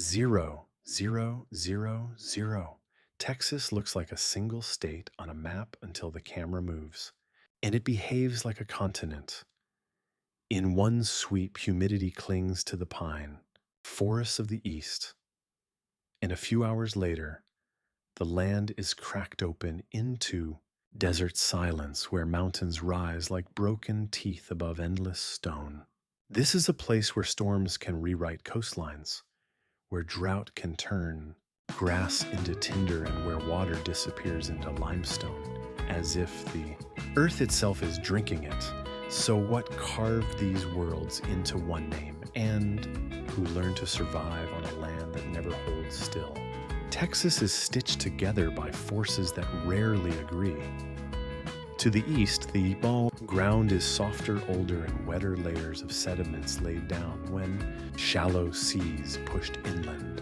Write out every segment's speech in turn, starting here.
Zero, zero, zero, zero. Texas looks like a single state on a map until the camera moves, and it behaves like a continent. In one sweep, humidity clings to the pine, forests of the east, and a few hours later, the land is cracked open into desert silence where mountains rise like broken teeth above endless stone. This is a place where storms can rewrite coastlines, where drought can turn grass into tinder, and where water disappears into limestone, as if the earth itself is drinking it. So what carved these worlds into one name, and who learned to survive on a land that never holds still? Texas is stitched together by forces that rarely agree. To the east, the ground is softer, older, and wetter layers of sediments laid down when shallow seas pushed inland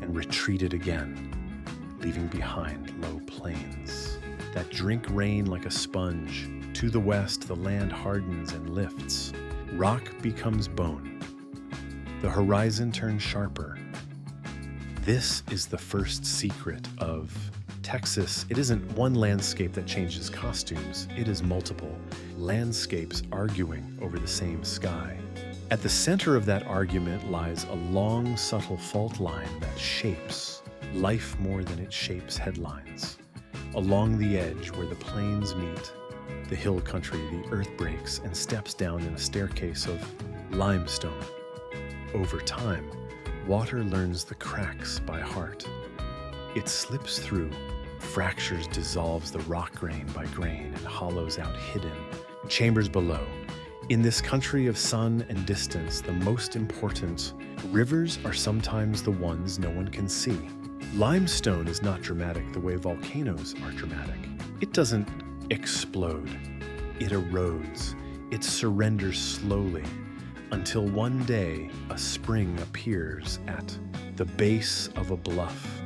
and retreated again, leaving behind low plains that drink rain like a sponge. To the west, the land hardens and lifts. Rock becomes bone. The horizon turns sharper. This is the first secret of Texas. It isn't one landscape that changes costumes. It is multiple landscapes arguing over the same sky. At the center of that argument lies a long, subtle fault line that shapes life more than it shapes headlines. Along the edge where the plains meet the hill country, the earth breaks and steps down in a staircase of limestone. Over time, water learns the cracks by heart. It slips through, fractures, dissolves the rock grain by grain, and hollows out hidden chambers below. In this country of sun and distance, the most important rivers are sometimes the ones no one can see. Limestone is not dramatic the way volcanoes are dramatic. It doesn't explode. It erodes. It surrenders slowly until one day a spring appears at the base of a bluff,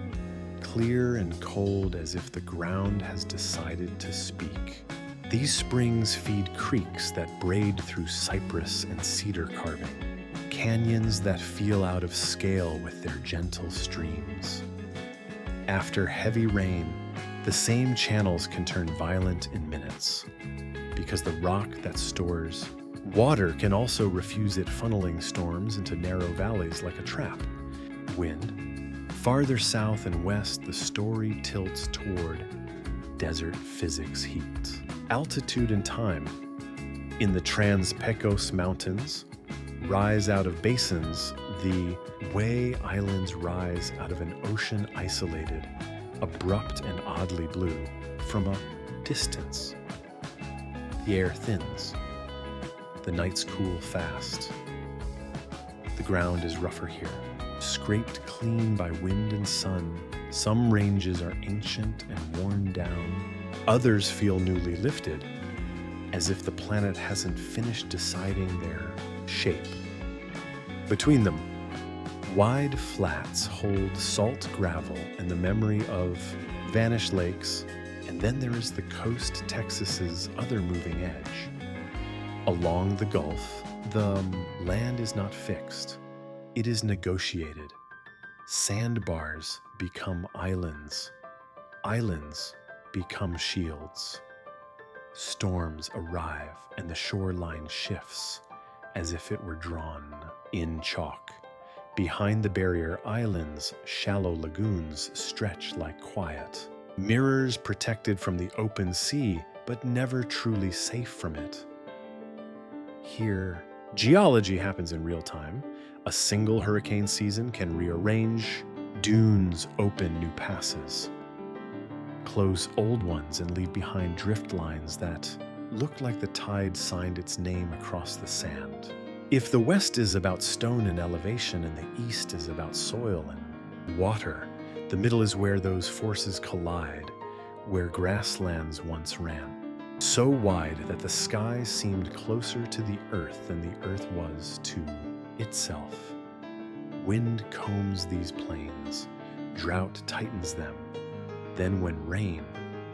clear and cold as if the ground has decided to speak. These springs feed creeks that braid through cypress and cedar carving, canyons that feel out of scale with their gentle streams. After heavy rain, the same channels can turn violent in minutes, because the rock that stores water can also refuse it, funneling storms into narrow valleys like a trap. Wind. Farther south and west, the story tilts toward desert physics heat. Altitude and time. In the Trans-Pecos Mountains, rise out of basins the way islands rise out of an ocean isolated, abrupt and oddly blue from a distance. The air thins. The nights cool fast. The ground is rougher here, scraped clean by wind and sun. Some ranges are ancient and worn down. Others feel newly lifted, as if the planet hasn't finished deciding their shape. Between them, wide flats hold salt gravel and the memory of vanished lakes, and then there is the coast, Texas's other moving edge. Along the Gulf, the land is not fixed. It is negotiated. Sandbars become islands. Islands become shields. Storms arrive and the shoreline shifts as if it were drawn in chalk. Behind the barrier islands, shallow lagoons stretch like quiet. Mirrors protected from the open sea, but never truly safe from it. Here, geology happens in real time. A single hurricane season can rearrange. Dunes open new passes, close old ones, and leave behind drift lines that look like the tide signed its name across the sand. If the west is about stone and elevation, and the east is about soil and water, the middle is where those forces collide, where grasslands once ran. So wide that the sky seemed closer to the earth than the earth was to itself. Wind combs these plains, drought tightens them. Then when rain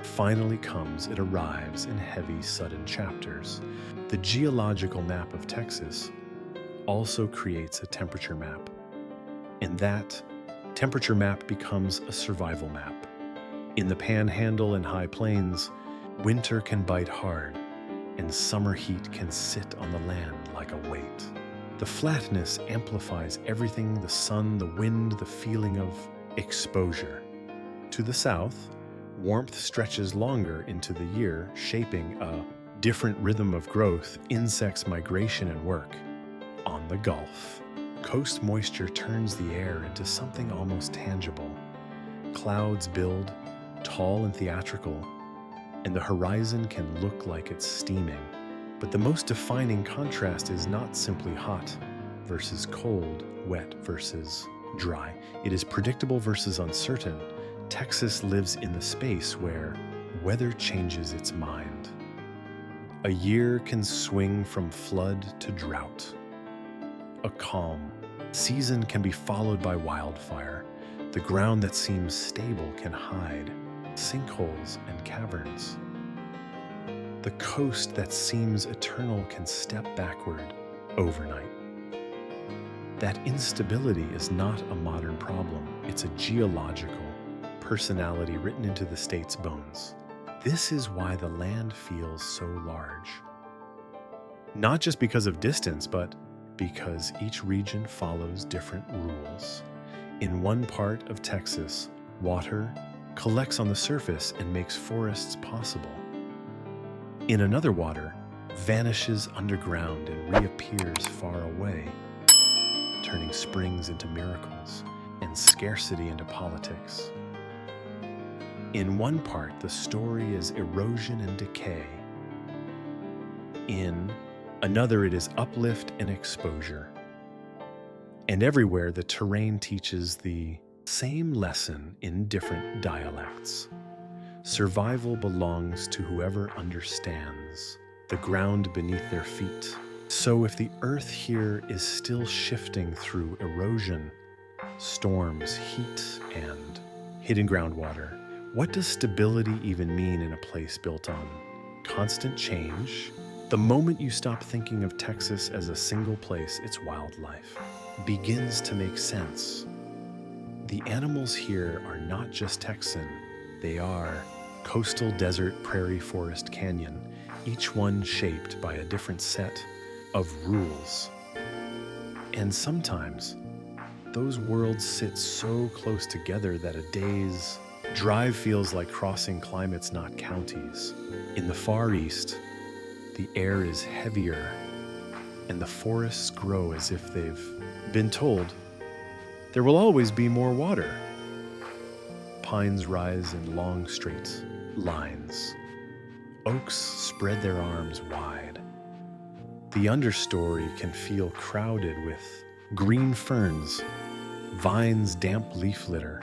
finally comes, it arrives in heavy, sudden chapters. The geological map of Texas also creates a temperature map, and that temperature map becomes a survival map. In the panhandle and high plains, winter can bite hard, and summer heat can sit on the land like a weight. The flatness amplifies everything: the sun, the wind, the feeling of exposure. To the south, warmth stretches longer into the year, shaping a different rhythm of growth, insects, migration, and work. On the Gulf, coast moisture turns the air into something almost tangible. Clouds build, tall and theatrical, and the horizon can look like it's steaming. But the most defining contrast is not simply hot versus cold, wet versus dry. It is predictable versus uncertain. Texas lives in the space where weather changes its mind. A year can swing from flood to drought. A calm season can be followed by wildfire. The ground that seems stable can hide sinkholes and caverns. The coast that seems eternal can step backward overnight. That instability is not a modern problem. It's a geological personality written into the state's bones. This is why the land feels so large. Not just because of distance, but because each region follows different rules. In one part of Texas, water collects on the surface and makes forests possible. In another, water vanishes underground and reappears far away, turning springs into miracles and scarcity into politics. In one part, the story is erosion and decay. In another, it is uplift and exposure. And everywhere, the terrain teaches the same lesson in different dialects. Survival belongs to whoever understands the ground beneath their feet. So if the earth here is still shifting through erosion, storms, heat, and hidden groundwater, what does stability even mean in a place built on constant change? The moment you stop thinking of Texas as a single place, its wildlife begins to make sense. The animals here are not just Texan, they are coastal, desert, prairie, forest, canyon, each one shaped by a different set of rules. And sometimes those worlds sit so close together that a day's drive feels like crossing climates, not counties. In the Far East, the air is heavier, and the forests grow as if they've been told there will always be more water. Pines rise in long, straight lines. Oaks spread their arms wide. The understory can feel crowded with green ferns, vines, damp leaf litter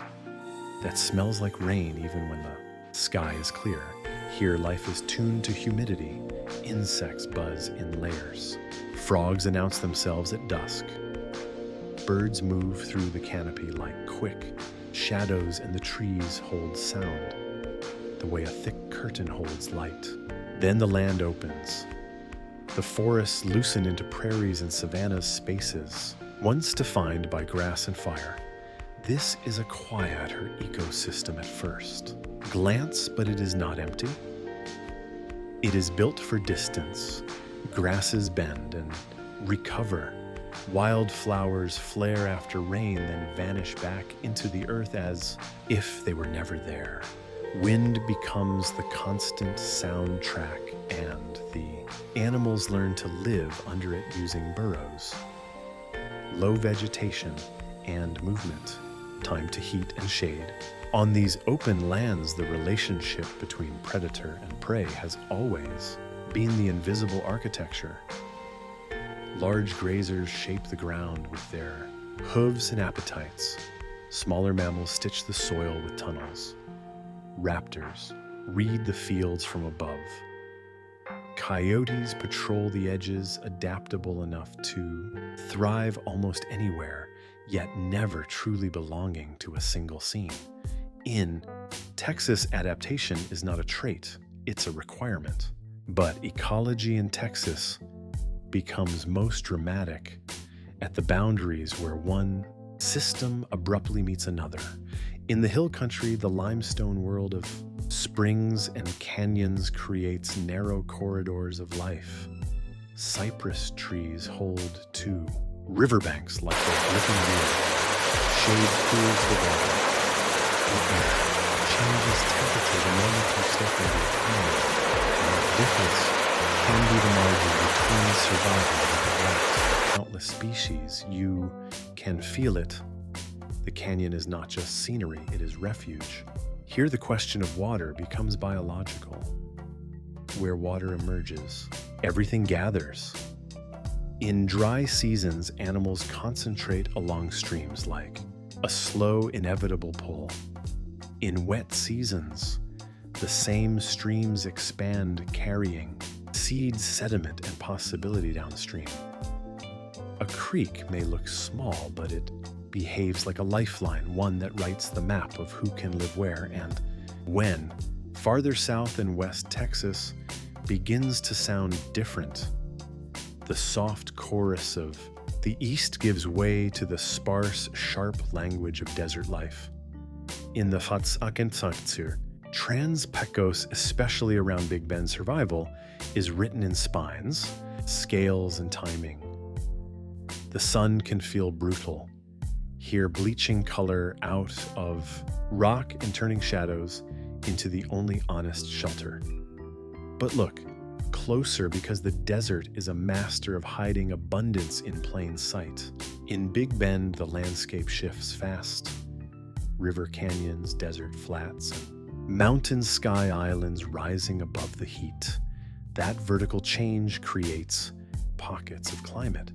that smells like rain even when the sky is clear. Here, life is tuned to humidity. Insects buzz in layers. Frogs announce themselves at dusk. Birds move through the canopy like quick shadows, and the trees hold sound, the way a thick curtain holds light. Then the land opens. The forests loosen into prairies and savannas, spaces once defined by grass and fire. This is a quieter ecosystem at first glance, but it is not empty. It is built for distance. Grasses bend and recover. Wildflowers flare after rain, then vanish back into the earth as if they were never there. Wind becomes the constant soundtrack, and the animals learn to live under it using burrows. Low vegetation and movement, time to heat and shade. On these open lands, the relationship between predator and prey has always been the invisible architecture. Large grazers shape the ground with their hooves and appetites. Smaller mammals stitch the soil with tunnels. Raptors read the fields from above. Coyotes patrol the edges, adaptable enough to thrive almost anywhere, yet never truly belonging to a single scene. In Texas, adaptation is not a trait, it's a requirement. But ecology in Texas becomes most dramatic at the boundaries where one system abruptly meets another. In the hill country, the limestone world of springs and canyons creates narrow corridors of life. Cypress trees hold two riverbanks like a dripping wheel. Shade cools the water. The air changes temperature the moment you step into a canyon. And the difference can be the margin between survival and neglect. Countless species, you can feel it. The canyon is not just scenery, it is refuge. Here the question of water becomes biological. Where water emerges, everything gathers. In dry seasons, animals concentrate along streams like a slow, inevitable pull. In wet seasons, the same streams expand, carrying seeds, sediment, and possibility downstream. A creek may look small, but it behaves like a lifeline, one that writes the map of who can live where and when. Farther south in West Texas begins to sound different. The soft chorus of the east gives way to the sparse, sharp language of desert life. In the Fatsakentsaktsur, Trans-Pecos, especially around Big Bend survival, is written in spines, scales, and timing. The sun can feel brutal, here bleaching color out of rock and turning shadows into the only honest shelter. But look closer, because the desert is a master of hiding abundance in plain sight. In Big Bend, the landscape shifts fast. River canyons, desert flats, and mountain sky islands rising above the heat. That vertical change creates pockets of climate.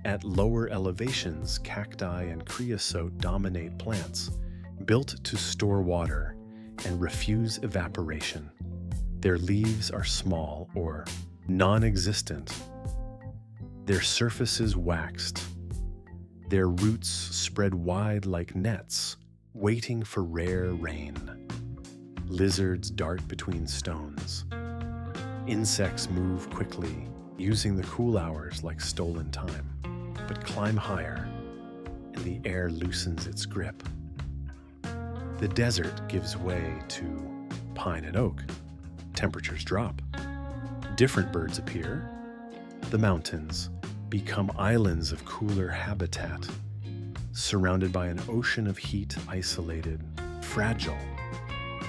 At lower elevations, cacti and creosote dominate plants, built to store water and refuse evaporation. Their leaves are small or non-existent. Their surfaces waxed. Their roots spread wide like nets, waiting for rare rain. Lizards dart between stones. Insects move quickly, using the cool hours like stolen time, but climb higher, and the air loosens its grip. The desert gives way to pine and oak. Temperatures drop. Different birds appear. The mountains become islands of cooler habitat, surrounded by an ocean of heat, isolated, fragile,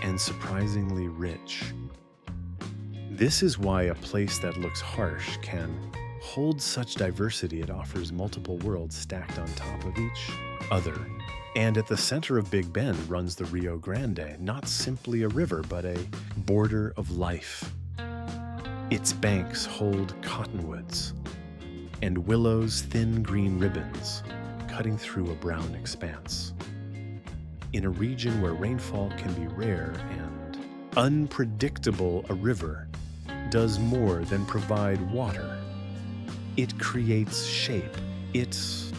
and surprisingly rich. This is why a place that looks harsh can hold such diversity. It offers multiple worlds stacked on top of each other. And at the center of Big Bend runs the Rio Grande, not simply a river, but a border of life. Its banks hold cottonwoods and willows, thin green ribbons, cutting through a brown expanse. In a region where rainfall can be rare and unpredictable, a river does more than provide water. It creates shape. It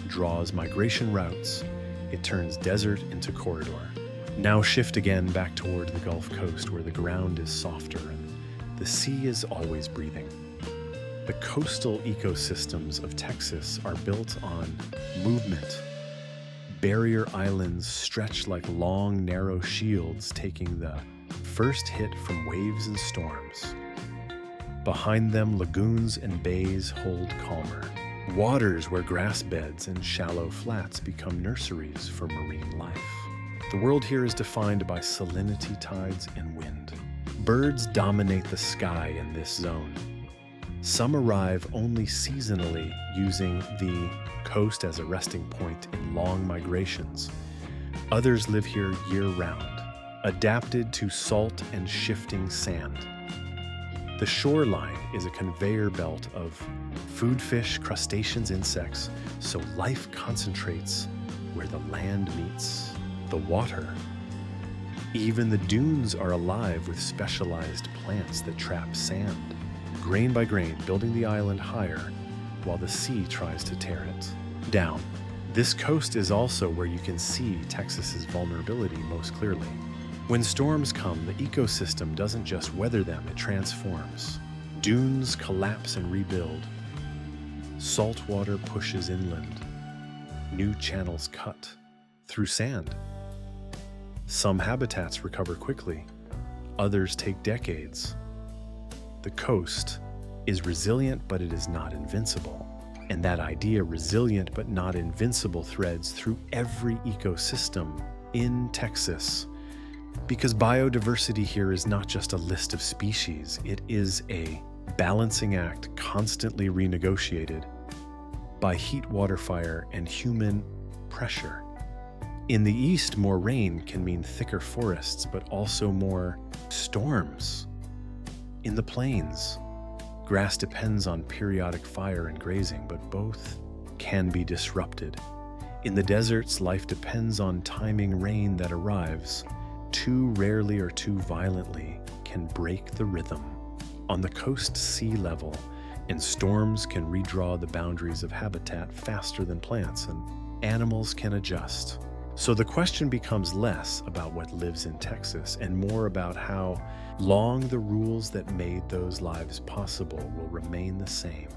draws migration routes. It turns desert into corridor. Now shift again back toward the Gulf Coast, where the ground is softer and the sea is always breathing. The coastal ecosystems of Texas are built on movement. Barrier islands stretch like long, narrow shields, taking the first hit from waves and storms. Behind them, lagoons and bays hold calmer. Waters where grass beds and shallow flats become nurseries for marine life. The world here is defined by salinity, tides, and wind. Birds dominate the sky in this zone. Some arrive only seasonally, using the coast as a resting point in long migrations. Others live here year-round, adapted to salt and shifting sand. The shoreline is a conveyor belt of food, fish, crustaceans, insects, so life concentrates where the land meets the water. Even the dunes are alive with specialized plants that trap sand, grain by grain, building the island higher while the sea tries to tear it down. This coast is also where you can see Texas's vulnerability most clearly. When storms come, the ecosystem doesn't just weather them, it transforms. Dunes collapse and rebuild. Salt water pushes inland. new channels cut through sand. Some habitats recover quickly, others take decades. The coast is resilient, but it is not invincible. And that idea, resilient but not invincible, threads through every ecosystem in Texas. Because biodiversity here is not just a list of species, it is a balancing act constantly renegotiated by heat, water, fire, and human pressure. In the east, more rain can mean thicker forests, but also more storms. In the plains, grass depends on periodic fire and grazing, but both can be disrupted. In the deserts, life depends on timing rain that arrives. Too rarely or too violently can break the rhythm. On the coast, sea level and storms can redraw the boundaries of habitat faster than plants, and animals can adjust. So the question becomes less about what lives in Texas and more about how long the rules that made those lives possible will remain the same.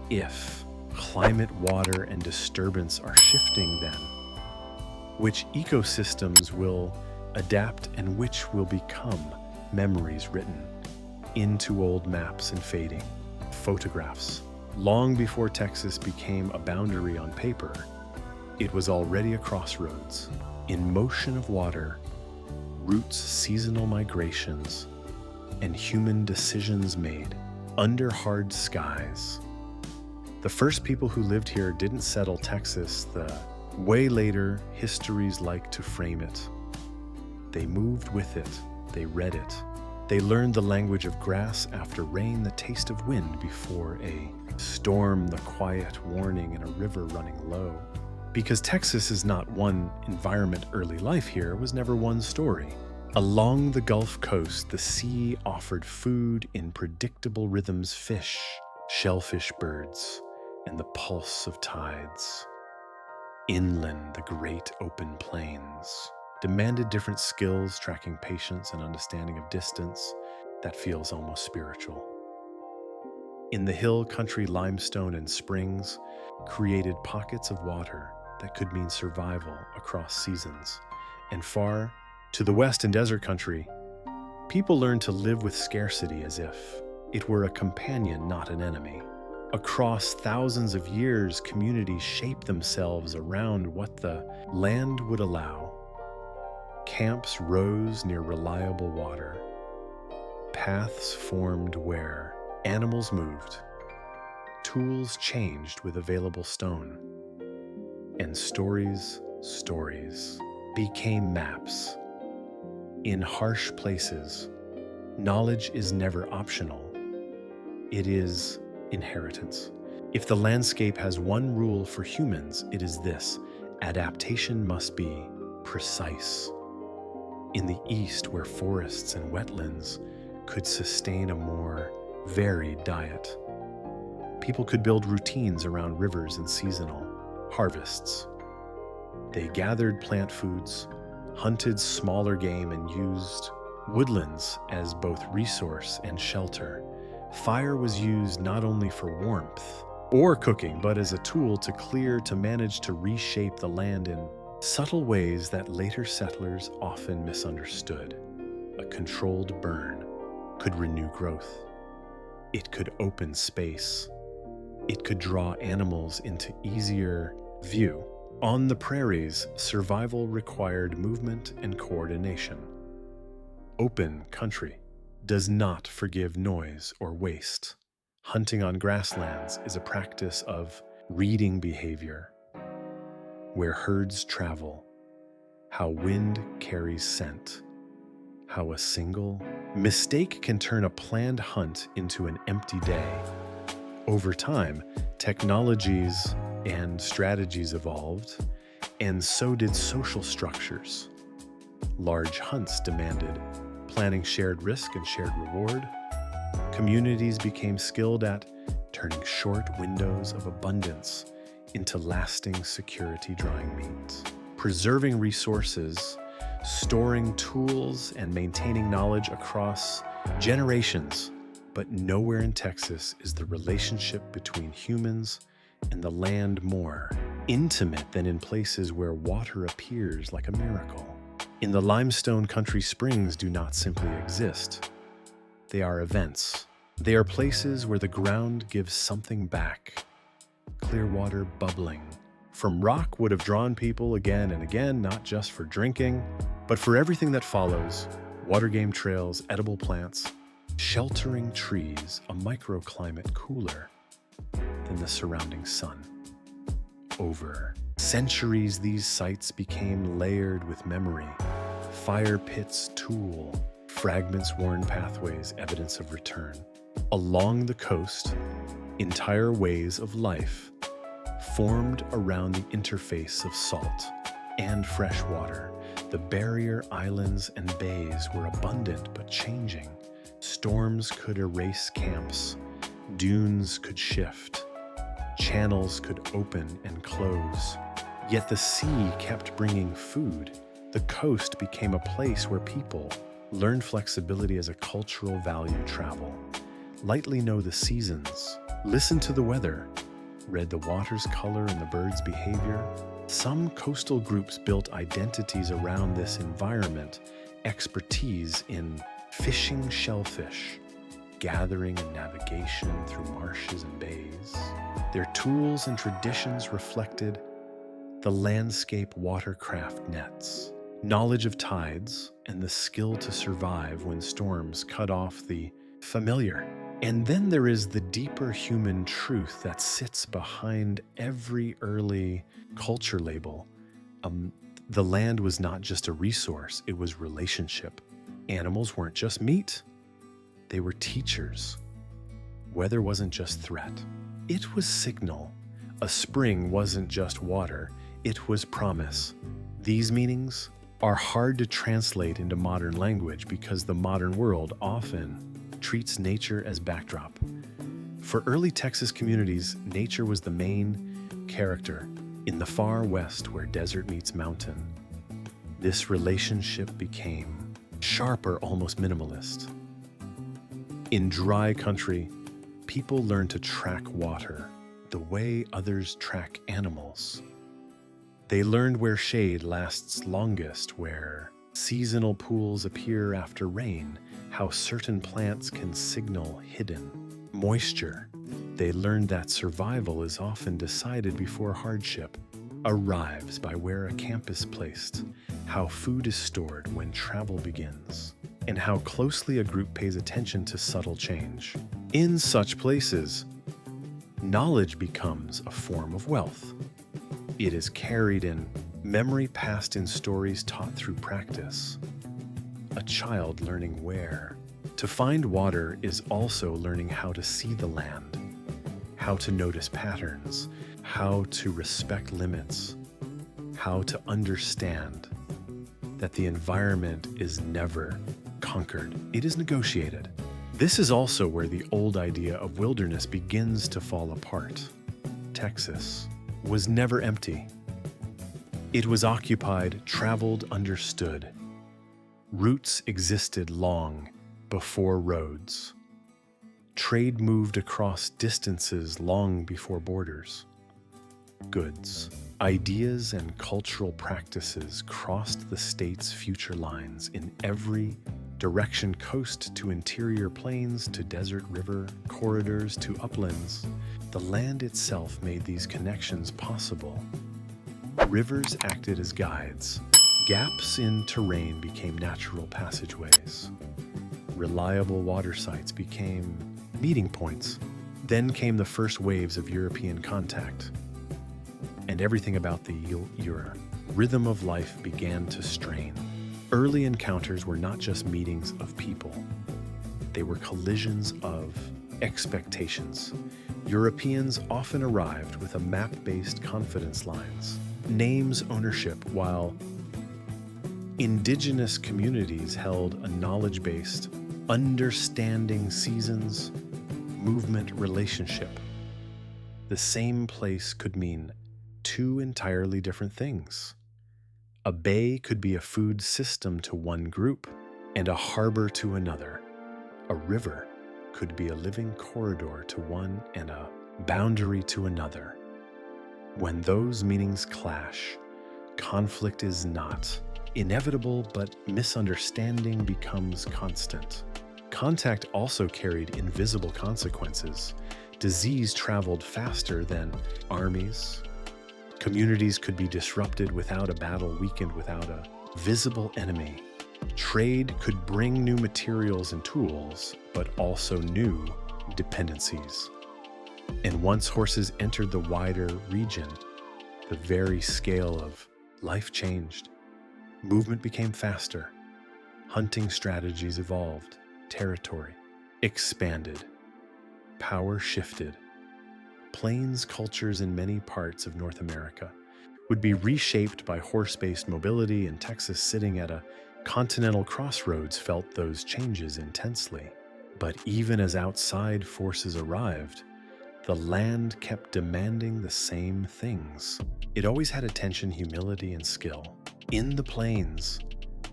If climate, water, and disturbance are shifting, then which ecosystems will adapt and which will become memories written into old maps and fading photographs? Long before Texas became a boundary on paper, it was already a crossroads. In motion of water, roots, seasonal migrations, and human decisions made under hard skies. The first people who lived here didn't settle Texas the way later histories like to frame it. They moved with it, they read it. They learned the language of grass after rain, the taste of wind before a storm, the quiet warning in a river running low. Because Texas is not one environment, early life here was never one story. Along the Gulf Coast, the sea offered food in predictable rhythms: fish, shellfish, birds, and the pulse of tides. Inland, the great open plains demanded different skills, tracking patience and understanding of distance that feels almost spiritual. In the hill country, limestone and springs created pockets of water that could mean survival across seasons. And far to the west in desert country, people learned to live with scarcity as if it were a companion, not an enemy. Across thousands of years, communities shaped themselves around what the land would allow. Camps rose near reliable water. Paths formed where animals moved. Tools changed with available stone. And stories became maps. In harsh places, knowledge is never optional. It is inheritance. If the landscape has one rule for humans, it is this: adaptation must be precise. In the east, where forests and wetlands could sustain a more varied diet, people could build routines around rivers and seasonal harvests. They gathered plant foods, hunted smaller game, and used woodlands as both resource and shelter. Fire was used not only for warmth or cooking, but as a tool to clear, to manage, to reshape the land in subtle ways that later settlers often misunderstood. A controlled burn could renew growth. It could open space. It could draw animals into easier view. On the prairies, survival required movement and coordination. Open country does not forgive noise or waste. Hunting on grasslands is a practice of reading behavior, where herds travel, how wind carries scent, how a single mistake can turn a planned hunt into an empty day. Over time, technologies and strategies evolved, and so did social structures. Large hunts demanded planning, shared risk, and shared reward. Communities became skilled at turning short windows of abundance into lasting security, drawing meat, preserving resources, storing tools, and maintaining knowledge across generations. But nowhere in Texas is the relationship between humans and the land more intimate than in places where water appears like a miracle. In the limestone country, springs do not simply exist. They are events. They are places where the ground gives something back. Clear water bubbling from rock would have drawn people again and again, not just for drinking, but for everything that follows: water game trails, edible plants, sheltering trees, a microclimate cooler than the surrounding sun. Over centuries, these sites became layered with memory. Fire pits, tool, fragments, worn pathways, evidence of return. Along the coast, entire ways of life formed around the interface of salt and fresh water. The barrier islands and bays were abundant but changing. Storms could erase camps, dunes could shift, channels could open and close. Yet the sea kept bringing food. The coast became a place where people learned flexibility as a cultural value. Travel, lightly know the seasons, listen to the weather, read the water's color and the birds' behavior. Some coastal groups built identities around this environment, expertise in fishing shellfish, gathering and navigation through marshes and bays. Their tools and traditions reflected the landscape: watercraft nets, knowledge of tides, and the skill to survive when storms cut off the familiar. And then there is the deeper human truth that sits behind every early culture label. The land was not just a resource, it was relationship. Animals weren't just meat, they were teachers. Weather wasn't just threat, it was signal. A spring wasn't just water, it was promise. These meanings are hard to translate into modern language because the modern world often treats nature as backdrop. For early Texas communities, nature was the main character. In the far west, where desert meets mountain, this relationship became sharper, almost minimalist. In dry country, people learned to track water the way others track animals. They learned where shade lasts longest, where seasonal pools appear after rain, how certain plants can signal hidden moisture. They learned that survival is often decided before hardship arrives, by where a camp is placed, how food is stored when travel begins, and how closely a group pays attention to subtle change. In such places, knowledge becomes a form of wealth. It is carried in memory, passed in stories, taught through practice. A child learning where to find water is also learning how to see the land, how to notice patterns, how to respect limits, how to understand that the environment is never conquered, it is negotiated. This is also where the old idea of wilderness begins to fall apart. Texas was never empty. It was occupied, traveled, understood. Routes existed long before roads. Trade moved across distances long before borders. Goods, ideas, and cultural practices crossed the state's future lines in every direction: coast to interior plains, to desert river corridors, to uplands. The land itself made these connections possible. Rivers acted as guides. Gaps in terrain became natural passageways. Reliable water sites became meeting points. Then came the first waves of European contact, and everything about the rhythm of life began to strain. Early encounters were not just meetings of people. They were collisions of expectations. Europeans often arrived with a map-based confidence lines, names ownership, while indigenous communities held a knowledge-based, understanding seasons, movement, relationship. The same place could mean two entirely different things. A bay could be a food system to one group and a harbor to another. A river could be a living corridor to one and a boundary to another. When those meanings clash, conflict is not inevitable, but misunderstanding becomes constant. Contact also carried invisible consequences. Disease traveled faster than armies. Communities could be disrupted without a battle, weakened without a visible enemy. Trade could bring new materials and tools, but also new dependencies. And once horses entered the wider region, the very scale of life changed. Movement became faster. Hunting strategies evolved. Territory expanded. Power shifted. Plains cultures in many parts of North America would be reshaped by horse-based mobility, and Texas, sitting at a continental crossroads, felt those changes intensely. But even as outside forces arrived, the land kept demanding the same things. It always had attention, humility, and skill. In the plains,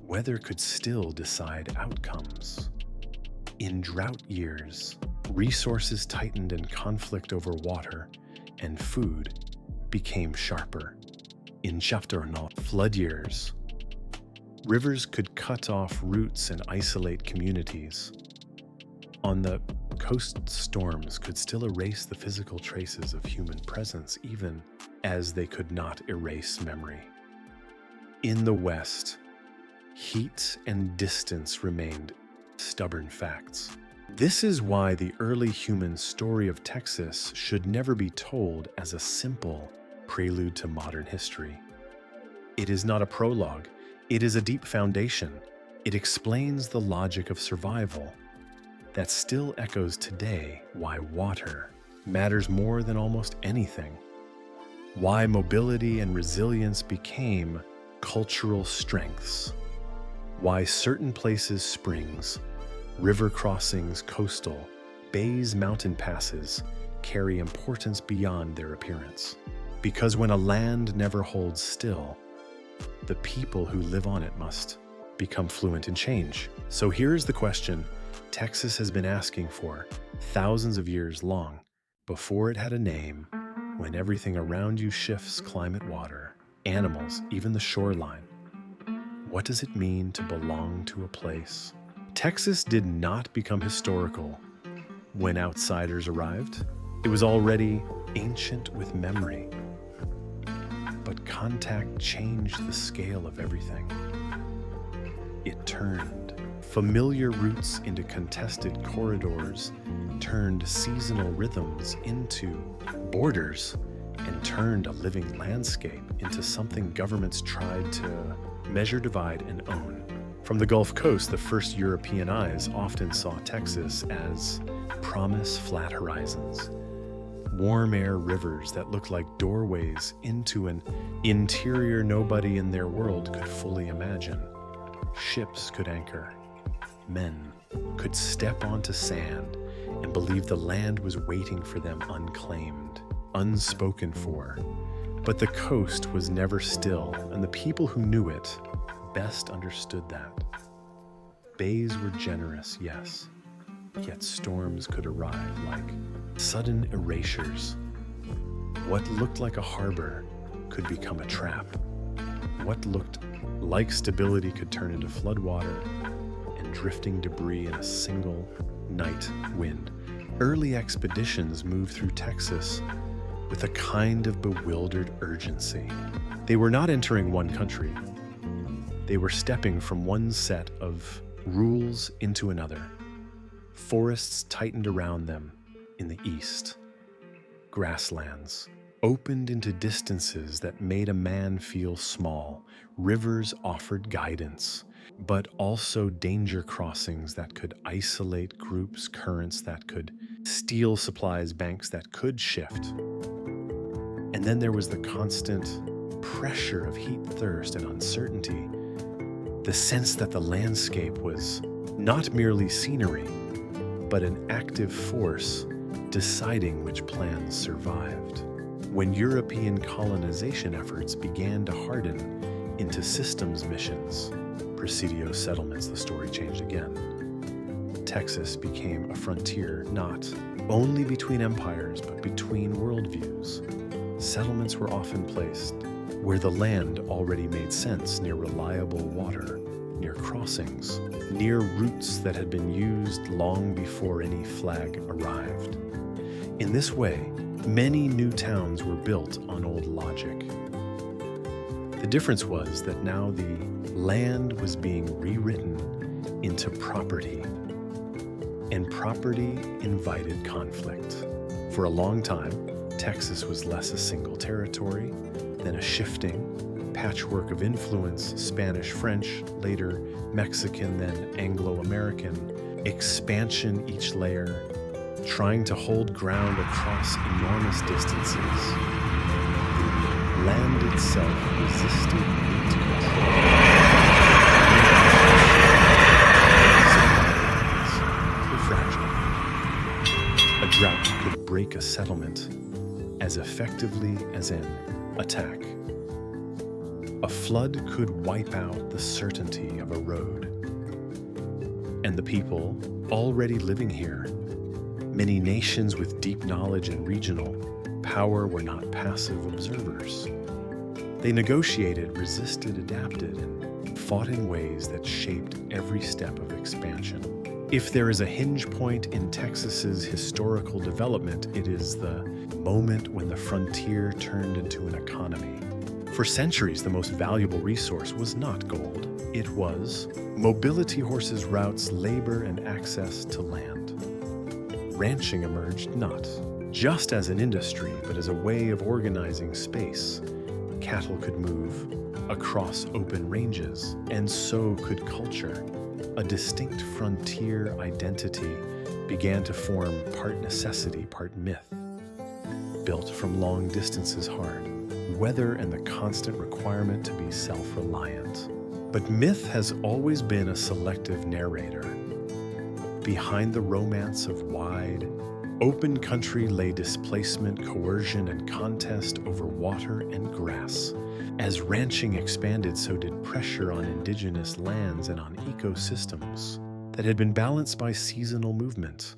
weather could still decide outcomes. In drought years, resources tightened and conflict over water and food became sharper. In flood years, rivers could cut off routes and isolate communities. On the coast, storms could still erase the physical traces of human presence, even as they could not erase memory. In the West, heat and distance remained stubborn facts. This is why the early human story of Texas should never be told as a simple prelude to modern history. It is not a prologue, it is a deep foundation. It explains the logic of survival that still echoes today, why water matters more than almost anything, why mobility and resilience became cultural strengths, why certain places, springs, river crossings, coastal, bays, mountain passes, carry importance beyond their appearance. Because when a land never holds still, the people who live on it must become fluent in change. So here's the question Texas has been asking for thousands of years long, before it had a name, when everything around you shifts: climate, water, animals, even the shoreline. What does it mean to belong to a place? Texas did not become historical when outsiders arrived. It was already ancient with memory. But contact changed the scale of everything. It turned familiar routes into contested corridors, turned seasonal rhythms into borders, and turned a living landscape into something governments tried to measure, divide, and own. From the Gulf Coast, the first European eyes often saw Texas as promise, flat horizons, warm air rivers that looked like doorways into an interior nobody in their world could fully imagine. Ships could anchor. Men could step onto sand and believe the land was waiting for them, unclaimed, unspoken for. But the coast was never still, and the people who knew it best understood that. Bays were generous, yes, yet storms could arrive like sudden erasures. What looked like a harbor could become a trap. What looked like stability could turn into floodwater and drifting debris in a single night wind. Early expeditions moved through Texas with a kind of bewildered urgency. They were not entering one country. They were stepping from one set of rules into another. Forests tightened around them in the east. Grasslands opened into distances that made a man feel small. Rivers offered guidance, but also danger crossings that could isolate groups, currents that could steal supplies, banks that could shift. And then there was the constant pressure of heat, thirst, and uncertainty. The sense that the landscape was not merely scenery, but an active force deciding which plans survived. When European colonization efforts began to harden into systems missions, presidio settlements, the story changed again. Texas became a frontier not only between empires, but between worldviews. settlements were often placed where the land already made sense, near reliable water, near crossings, near routes that had been used long before any flag arrived. In this way, many new towns were built on old logic. The difference was that now the land was being rewritten into property, and property invited conflict. For a long time, Texas was less a single territory than a shifting patchwork of influence, Spanish, French, later Mexican, then Anglo-American, expansion each layer, trying to hold ground across enormous distances. The land itself resisted neat control. A drought could break a settlement as effectively as an attack. A flood could wipe out the certainty of a road. And the people already living here, many nations with deep knowledge and regional power, were not passive observers. They negotiated, resisted, adapted, and fought in ways that shaped every step of expansion. If there is a hinge point in Texas's historical development, it is the moment when the frontier turned into an economy. For centuries, the most valuable resource was not gold. It was mobility horses, routes, labor, and access to land. Ranching emerged not just as an industry, but as a way of organizing space. Cattle could move across open ranges, and so could culture. A distinct frontier identity began to form, part necessity, part myth. Built from long distances hard, weather and the constant requirement to be self-reliant. But myth has always been a selective narrator. Behind the romance of wide, open country lay displacement, coercion, and contest over water and grass. As ranching expanded, so did pressure on indigenous lands and on ecosystems that had been balanced by seasonal movement.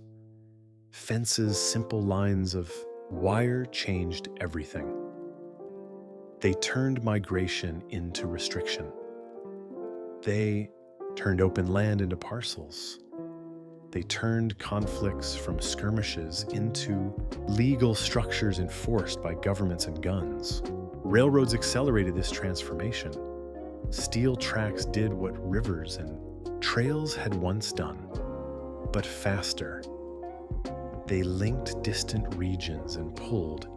Fences, simple lines of wire changed everything. They turned migration into restriction. They turned open land into parcels. They turned conflicts from skirmishes into legal structures enforced by governments and guns. Railroads accelerated this transformation. Steel tracks did what rivers and trails had once done, but faster. They linked distant regions and pulled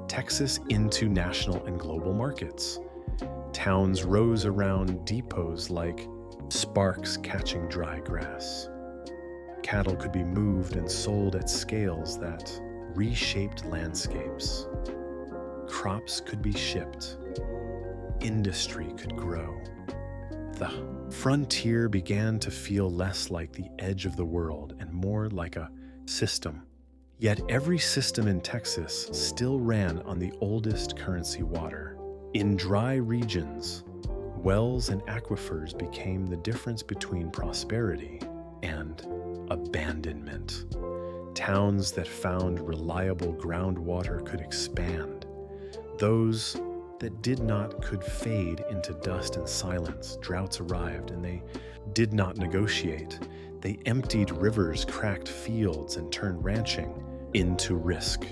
Texas into national and global markets. Towns rose around depots like sparks catching dry grass. Cattle could be moved and sold at scales that reshaped landscapes. Crops could be shipped. Industry could grow. The frontier began to feel less like the edge of the world and more like a system. Yet every system in Texas still ran on the oldest currency, water. In dry regions, wells and aquifers became the difference between prosperity and abandonment. Towns that found reliable groundwater could expand. Those that did not could fade into dust and silence. Droughts arrived, and they did not negotiate. They emptied rivers, cracked fields, and turned ranching into risk.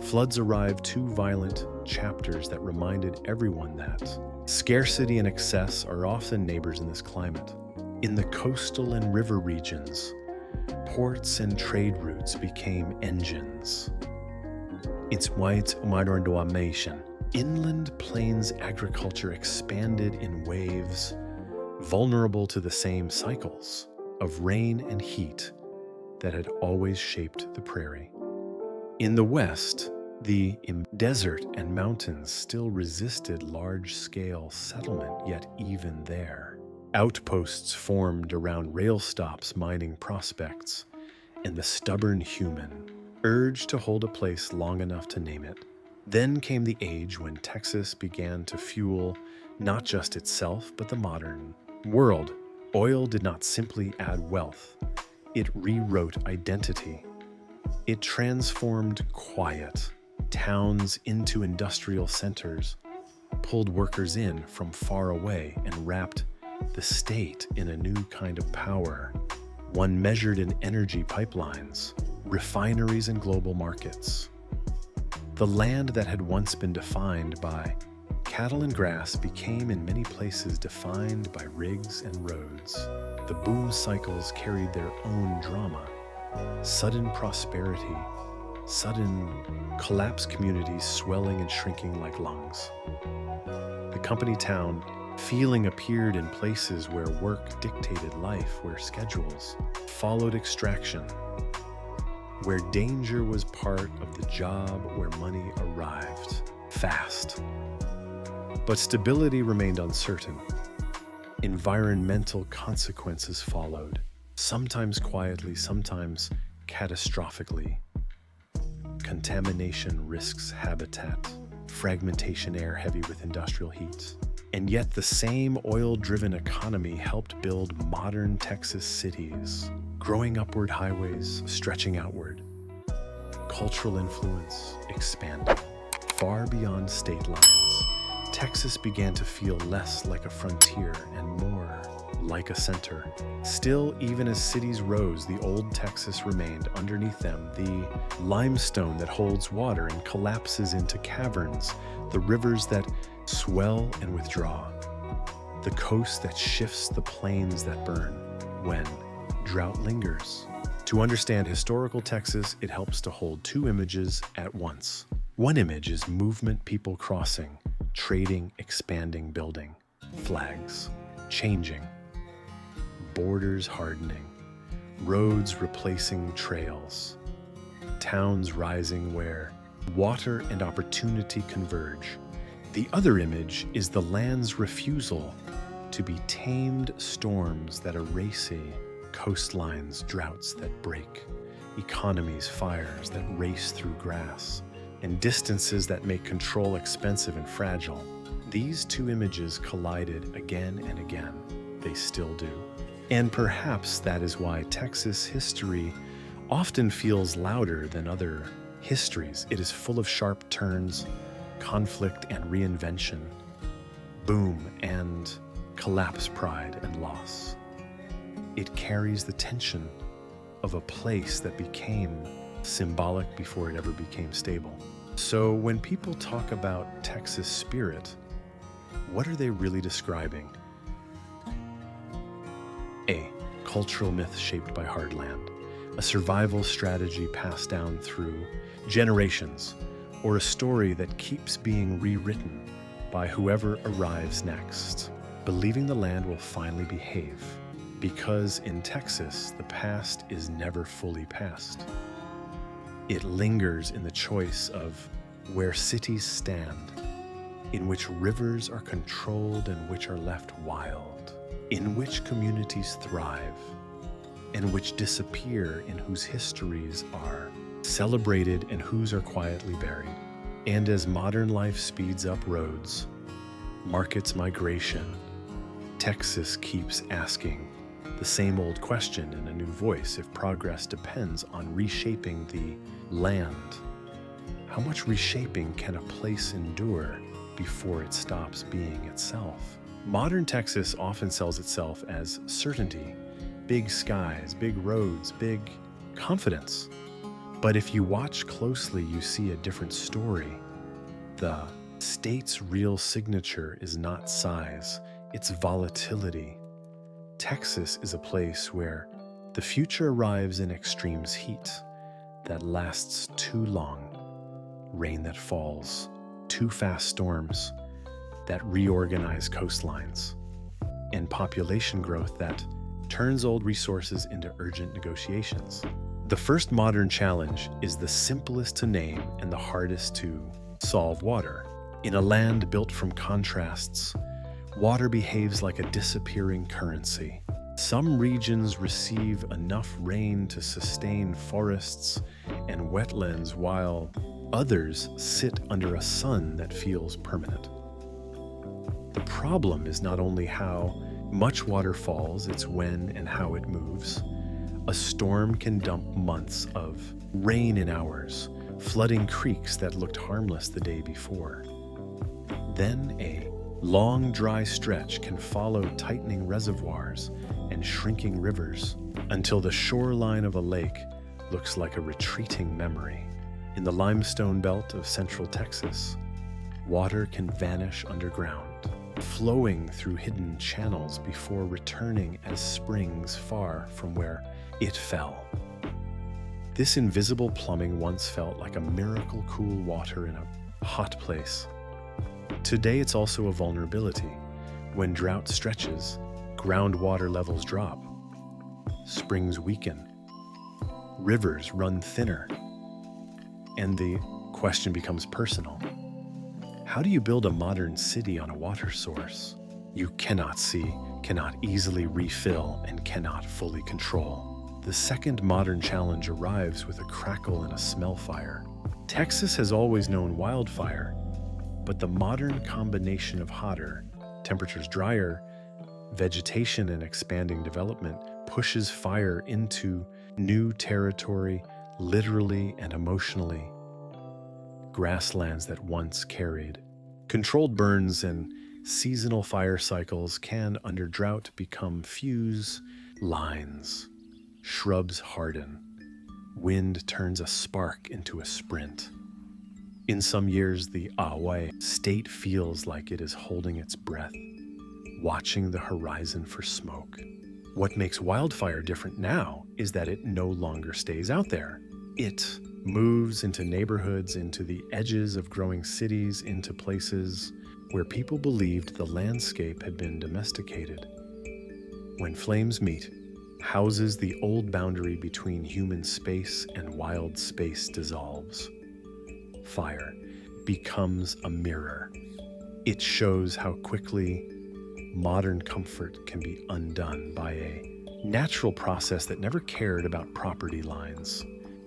Floods arrived, two violent chapters that reminded everyone that scarcity and excess are often neighbors in this climate. In the coastal and river regions, ports and trade routes became engines. It's white umadorndoamation. Inland plains agriculture expanded in waves, vulnerable to the same cycles of rain and heat that had always shaped the prairie. In the west, the desert and mountains still resisted large-scale settlement, yet even there, outposts formed around rail stops, mining prospects, and the stubborn human urged to hold a place long enough to name it. Then came the age when Texas began to fuel not just itself, but the modern world. Oil did not simply add wealth. It rewrote identity. It transformed quiet Towns into industrial centers pulled workers in from far away and wrapped the state in a new kind of power, one measured in energy pipelines, refineries, and global markets. The land that had once been defined by cattle and grass became in many places defined by rigs and roads. The boom cycles carried their own drama. Sudden prosperity, sudden collapse, communities swelling and shrinking like lungs. The company town feeling appeared in places where work dictated life, where schedules followed extraction, where danger was part of the job, where money arrived fast. But stability remained uncertain. Environmental consequences followed, sometimes quietly, sometimes catastrophically. Contamination risks habitat, fragmentation air heavy with industrial heat. And yet the same oil-driven economy helped build modern Texas cities, growing upward highways, stretching outward. Cultural influence expanding far beyond state lines. Texas began to feel less like a frontier and more like a center. Still, even as cities rose, the old Texas remained. Underneath them, the limestone that holds water and collapses into caverns, the rivers that swell and withdraw, the coast that shifts, the plains that burn when drought lingers. To understand historical Texas, it helps to hold two images at once. One image is movement, people crossing, trading, expanding, building, flags changing, borders hardening, roads replacing trails, towns rising where water and opportunity converge. The other image is the land's refusal to be tamed, storms that erase coastlines, droughts that break, economies, fires that race through grass, and distances that make control expensive and fragile. These two images collided again and again. They still do. And perhaps that is why Texas history often feels louder than other histories. It is full of sharp turns, conflict and reinvention, boom and collapse, pride and loss. It carries the tension of a place that became symbolic before it ever became stable. So when people talk about Texas spirit, what are they really describing? A cultural myth shaped by hard land, a survival strategy passed down through generations, or a story that keeps being rewritten by whoever arrives next, believing the land will finally behave. Because in Texas, the past is never fully past. It lingers in the choice of where cities stand, in which rivers are controlled and which are left wild, in which communities thrive, and which disappear, in whose histories are celebrated and whose are quietly buried. And as modern life speeds up roads, markets, migration, Texas keeps asking the same old question in a new voice. If progress depends on reshaping the land, how much reshaping can a place endure before it stops being itself? Modern Texas often sells itself as certainty, big skies, big roads, big confidence. But if you watch closely, you see a different story. The state's real signature is not size, it's volatility. Texas is a place where the future arrives in extremes: heat that lasts too long, rain that falls, too fast storms that reorganize coastlines, and population growth that turns old resources into urgent negotiations. The first modern challenge is the simplest to name and the hardest to solve: water. In a land built from contrasts, water behaves like a disappearing currency. Some regions receive enough rain to sustain forests and wetlands, while others sit under a sun that feels permanent. The problem is not only how much water falls, it's when and how it moves. A storm can dump months of rain in hours, flooding creeks that looked harmless the day before. Then a long dry stretch can follow tightening reservoirs and shrinking rivers until the shoreline of a lake looks like a retreating memory. In the limestone belt of central Texas, water can vanish underground, flowing through hidden channels before returning as springs far from where it fell. This invisible plumbing once felt like a miracle cool water in a hot place. Today it's also a vulnerability. When drought stretches, groundwater levels drop, springs weaken, rivers run thinner, and the question becomes personal. How do you build a modern city on a water source you cannot see, cannot easily refill, and cannot fully control? The second modern challenge arrives with a crackle and a smell fire. Texas has always known wildfire, but the modern combination of hotter, temperatures drier, vegetation and expanding development pushes fire into new territory, literally and emotionally. Grasslands that once carried controlled burns and seasonal fire cycles can, under drought, become fuse lines. Shrubs harden. Wind turns a spark into a sprint. In some years, the Hawaii state feels like it is holding its breath, watching the horizon for smoke. What makes wildfire different now is that it no longer stays out there. It moves into neighborhoods, into the edges of growing cities, into places where people believed the landscape had been domesticated. When flames meet, houses, the old boundary between human space and wild space dissolves. Fire becomes a mirror. It shows how quickly modern comfort can be undone by a natural process that never cared about property lines.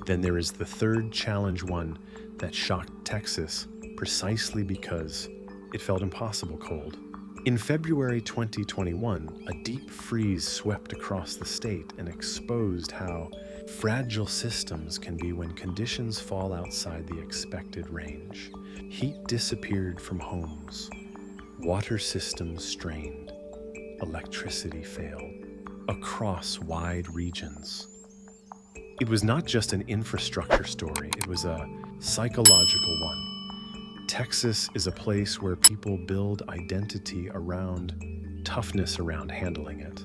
Then there is the third challenge, one that shocked Texas precisely because it felt impossible cold. In February 2021, a deep freeze swept across the state and exposed how fragile systems can be when conditions fall outside the expected range. Heat disappeared from homes, water systems strained, electricity failed across wide regions. It was not just an infrastructure story, it was a psychological one. Texas is a place where people build identity around toughness around handling it.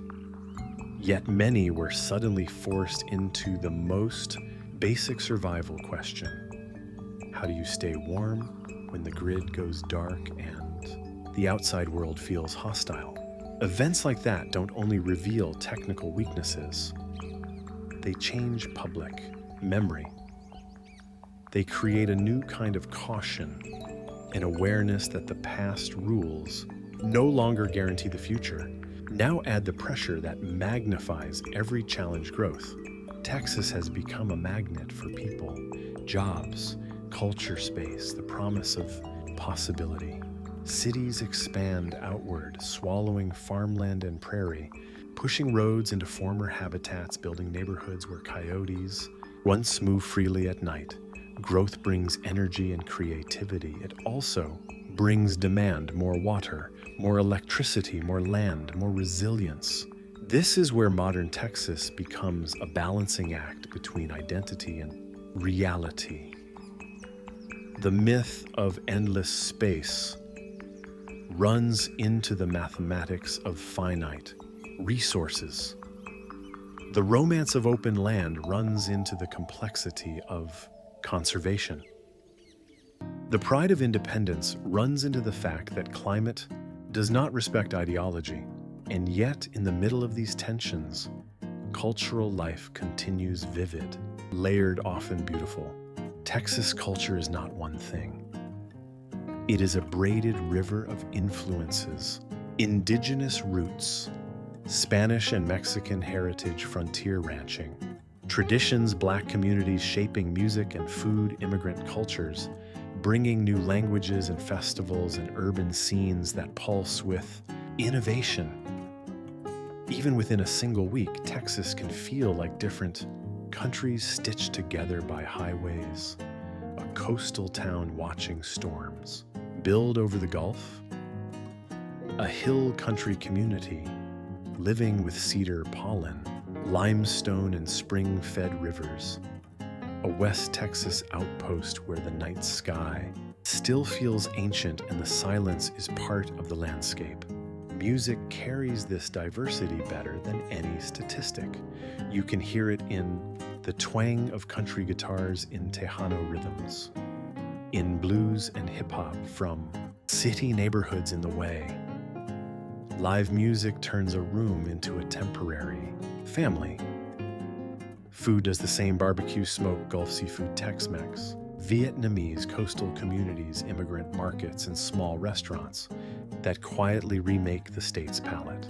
Yet many were suddenly forced into the most basic survival question. How do you stay warm when the grid goes dark and the outside world feels hostile? Events like that don't only reveal technical weaknesses, they change public memory. They create a new kind of caution, an awareness that the past rules no longer guarantee the future. Now add the pressure that magnifies every challenge growth. Texas has become a magnet for people, jobs, culture space, the promise of possibility. Cities expand outward, swallowing farmland and prairie, pushing roads into former habitats, building neighborhoods where coyotes once move freely at night. Growth brings energy and creativity. It also brings demand, more water, more electricity, more land, more resilience. This is where modern Texas becomes a balancing act between identity and reality. The myth of endless space runs into the mathematics of finite resources. The romance of open land runs into the complexity of conservation. The pride of independence runs into the fact that climate does not respect ideology, and yet in the middle of these tensions, cultural life continues vivid, layered, often beautiful. Texas culture is not one thing. It is a braided river of influences, indigenous roots, Spanish and Mexican heritage, frontier ranching, traditions, Black communities shaping music and food, immigrant cultures, bringing new languages and festivals and urban scenes that pulse with innovation. Even within a single week, Texas can feel like different countries stitched together by highways, a coastal town watching storms build over the Gulf, a hill country community living with cedar pollen, limestone and spring-fed rivers, a West Texas outpost where the night sky still feels ancient and the silence is part of the landscape. Music carries this diversity better than any statistic. You can hear it in the twang of country guitars in Tejano rhythms, in blues and hip-hop from city neighborhoods in the way. Live music turns a room into a temporary family. Food does the same: barbecue, smoke, Gulf seafood, Tex-Mex. Vietnamese coastal communities, immigrant markets, and small restaurants that quietly remake the state's palate.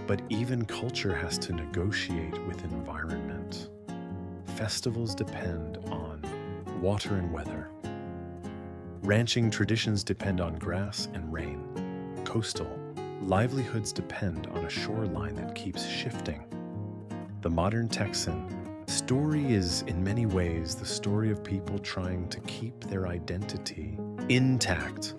But even culture has to negotiate with environment. Festivals depend on water and weather. Ranching traditions depend on grass and rain. Coastal livelihoods depend on a shoreline that keeps shifting. The modern Texan story is, in many ways, the story of people trying to keep their identity intact,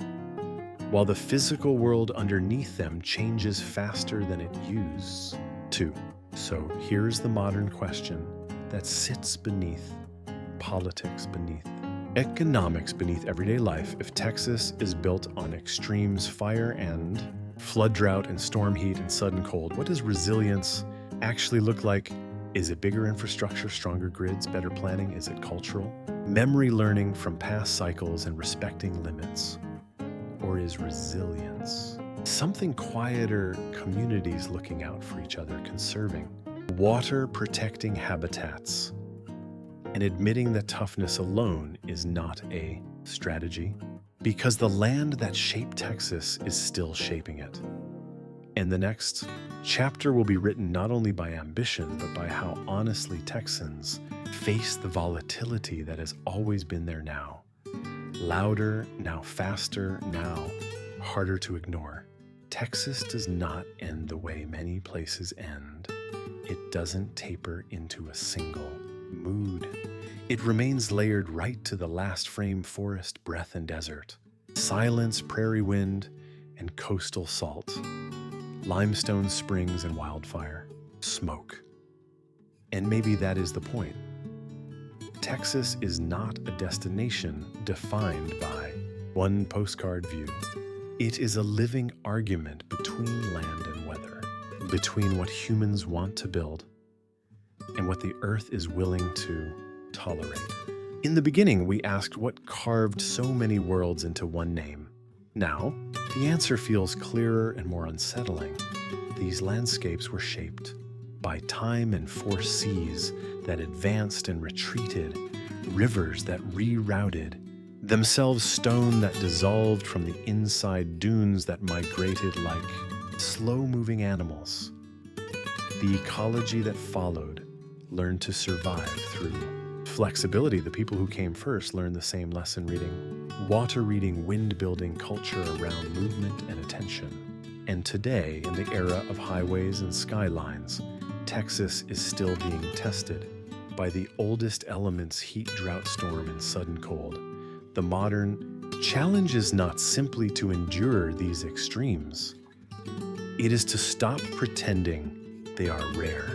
while the physical world underneath them changes faster than it used to. So here's the modern question that sits beneath politics, beneath economics, beneath everyday life. If Texas is built on extremes, fire and flood, drought and storm heat and sudden cold, what does resilience actually look like? Is it bigger infrastructure, stronger grids, better planning? Is it cultural? Memory learning from past cycles and respecting limits? Or is resilience something quieter, communities looking out for each other, conserving water, protecting habitats, and admitting that toughness alone is not a strategy? Because the land that shaped Texas is still shaping it. And the next chapter will be written not only by ambition, but by how honestly Texans face the volatility that has always been there now. Louder, now faster, now harder to ignore. Texas does not end the way many places end. It doesn't taper into a single mood. It remains layered right to the last frame: forest, breath, and desert. Silence, prairie wind, and coastal salt. Limestone springs and wildfire. Smoke. And maybe that is the point. Texas is not a destination defined by one postcard view. It is a living argument between land and weather, between what humans want to build and what the earth is willing to tolerate. In the beginning, we asked what carved so many worlds into one name. Now, the answer feels clearer and more unsettling. These landscapes were shaped by time and force: seas that advanced and retreated, rivers that rerouted themselves, stone that dissolved from the inside, dunes that migrated like slow-moving animals. The ecology that followed learned to survive through flexibility. The people who came first learned the same lesson: reading water, reading wind, building culture around movement and attention. And today, in the era of highways and skylines, Texas is still being tested by the oldest elements: heat, drought, storm, and sudden cold. The modern challenge is not simply to endure these extremes. It is to stop pretending they are rare,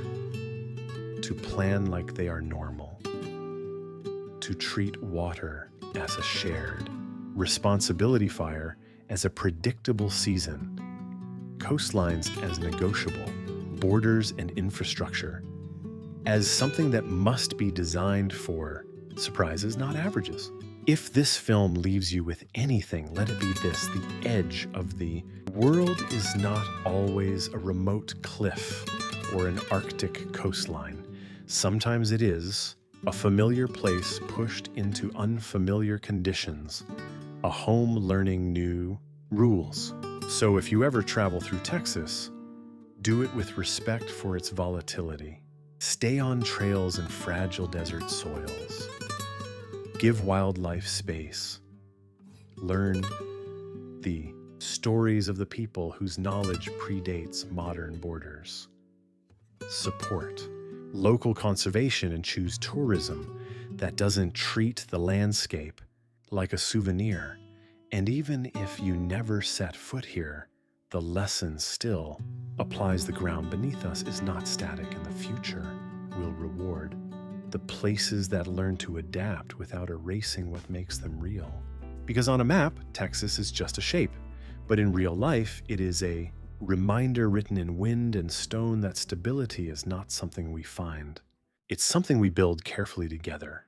to plan like they are normal, to treat water as a shared responsibility, fire as a predictable season, coastlines as negotiable, borders and infrastructure as something that must be designed for surprises, not averages. If this film leaves you with anything, let it be this: the edge of the world is not always a remote cliff or an Arctic coastline. Sometimes it is a familiar place pushed into unfamiliar conditions, a home learning new rules. So if you ever travel through Texas, do it with respect for its volatility. Stay on trails and fragile desert soils. Give wildlife space. Learn the stories of the people whose knowledge predates modern borders. Support local conservation and choose tourism that doesn't treat the landscape like a souvenir. And even if you never set foot here, the lesson still applies. The ground beneath us is not static, and the future will reward the places that learn to adapt without erasing what makes them real. Because on a map, Texas is just a shape, but in real life, it is a reminder written in wind and stone that stability is not something we find. It's something we build carefully together.